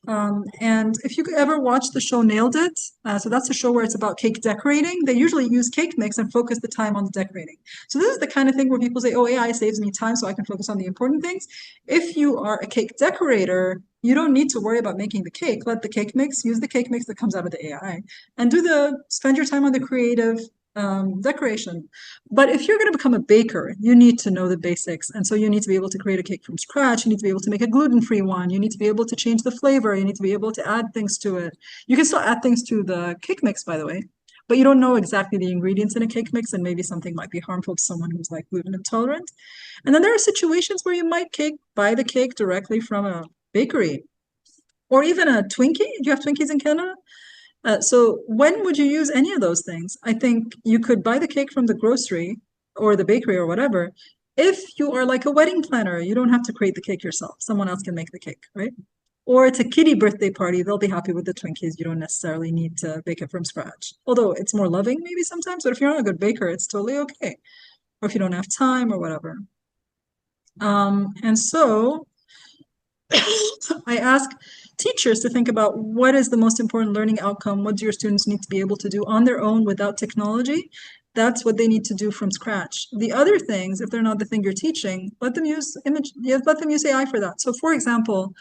[SPEAKER 1] And if you ever watch the show Nailed It, so that's a show where it's about cake decorating. They usually use cake mix and focus the time on the decorating. So this is the kind of thing where people say, oh, AI saves me time so I can focus on the important things. If you are a cake decorator, you don't need to worry about making the cake. Let the cake mix, use the cake mix that comes out of the AI, and spend your time on the creative decoration. But if you're going to become a baker, you need to know the basics. And so you need to be able to create a cake from scratch. You need to be able to make a gluten-free one. You need to be able to change the flavor. You need to be able to add things to it. You can still add things to the cake mix, by the way, but you don't know exactly the ingredients in a cake mix, and maybe something might be harmful to someone who's like gluten intolerant. And then there are situations where you might buy the cake directly from a bakery, or even a Twinkie. Do you have Twinkies in Canada? So when would you use any of those things? I think you could buy the cake from the grocery or the bakery or whatever. If you are like a wedding planner, you don't have to create the cake yourself. Someone else can make the cake, right? or it's a kiddie birthday party, they'll be happy with the Twinkies. You don't necessarily need to bake it from scratch. Although it's more loving maybe sometimes, but if you're not a good baker, it's totally okay. Or if you don't have time or whatever. And so I ask teachers to think about what is the most important learning outcome, what do your students need to be able to do on their own without technology? That's what they need to do from scratch. The other things, if they're not the thing you're teaching, let them use AI for that. So for example,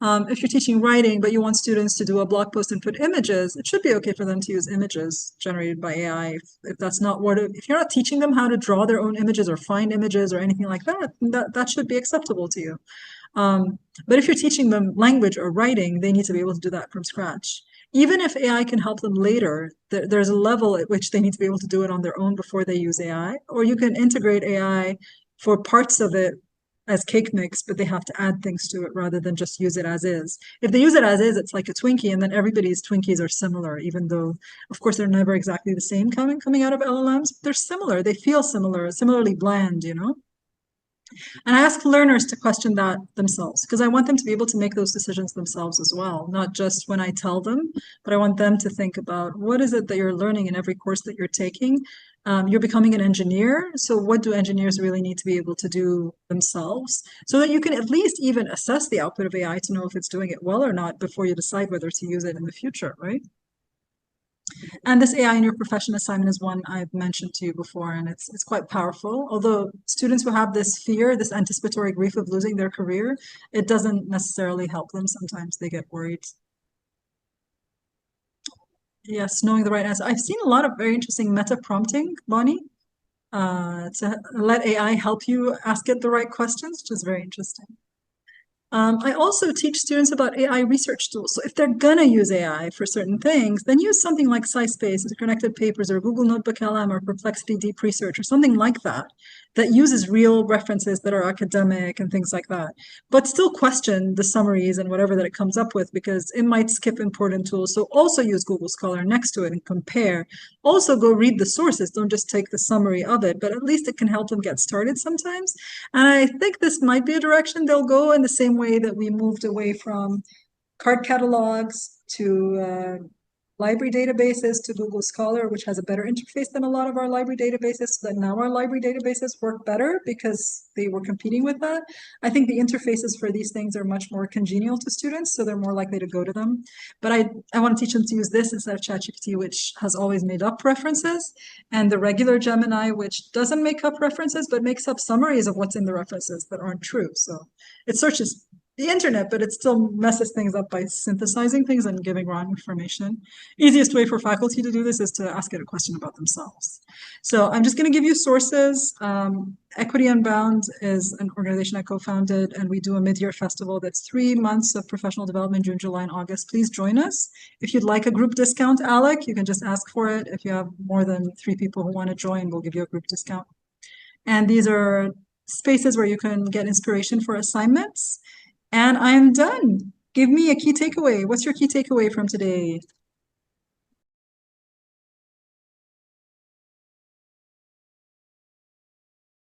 [SPEAKER 1] if you're teaching writing, but you want students to do a blog post and put images, it should be okay for them to use images generated by AI. If that's not if you're not teaching them how to draw their own images or find images or anything like that, that should be acceptable to you. But if you're teaching them language or writing, they need to be able to do that from scratch. Even if AI can help them later, there's a level at which they need to be able to do it on their own before they use AI, or you can integrate AI for parts of it as cake mix, but they have to add things to it rather than just use it as is. If they use it as is, it's like a Twinkie, and then everybody's Twinkies are similar, even though, of course, they're never exactly the same coming out of LLMs. They're similar. They feel similar, similarly bland, you know? And I ask learners to question that themselves because I want them to be able to make those decisions themselves as well, not just when I tell them, but I want them to think about what is it that you're learning in every course that you're taking. You're becoming an engineer, so what do engineers really need to be able to do themselves so that you can at least even assess the output of AI to know if it's doing it well or not before you decide whether to use it in the future, right? And this AI in your profession assignment is one I've mentioned to you before, and it's quite powerful. Although students who have this fear, this anticipatory grief of losing their career, it doesn't necessarily help them. Sometimes they get worried. Yes, knowing the right answer. I've seen a lot of very interesting meta prompting, Bonnie, to let AI help you ask it the right questions, which is very interesting. I also teach students about AI research tools. So if they're gonna use AI for certain things, then use something like SciSpace or Connected Papers or Google Notebook LM or Perplexity Deep Research or something like that, that uses real references that are academic and things like that. But still question the summaries and whatever that it comes up with because it might skip important tools. So also use Google Scholar next to it and compare. Also go read the sources. Don't just take the summary of it, but at least it can help them get started sometimes. And I think this might be a direction they'll go in the same way that we moved away from card catalogs to library databases to Google Scholar, which has a better interface than a lot of our library databases, so that now our library databases work better because they were competing with that. I think the interfaces for these things are much more congenial to students, so they're more likely to go to them. But I want to teach them to use this instead of ChatGPT, which has always made up references, and the regular Gemini, which doesn't make up references, but makes up summaries of what's in the references that aren't true. So it searches the internet, but it still messes things up by synthesizing things and giving wrong information. Easiest way for faculty to do this is to ask it a question about themselves. So I'm just going to give you sources. Equity Unbound is an organization I co-founded, and we do a mid-year festival that's 3 months of professional development, June, July, and August. Please join us. If you'd like a group discount, Alec, you can just ask for it. If you have more than 3 people who want to join, we'll give you a group discount. And these are spaces where you can get inspiration for assignments. And I'm done. Give me a key takeaway. What's your key takeaway from today?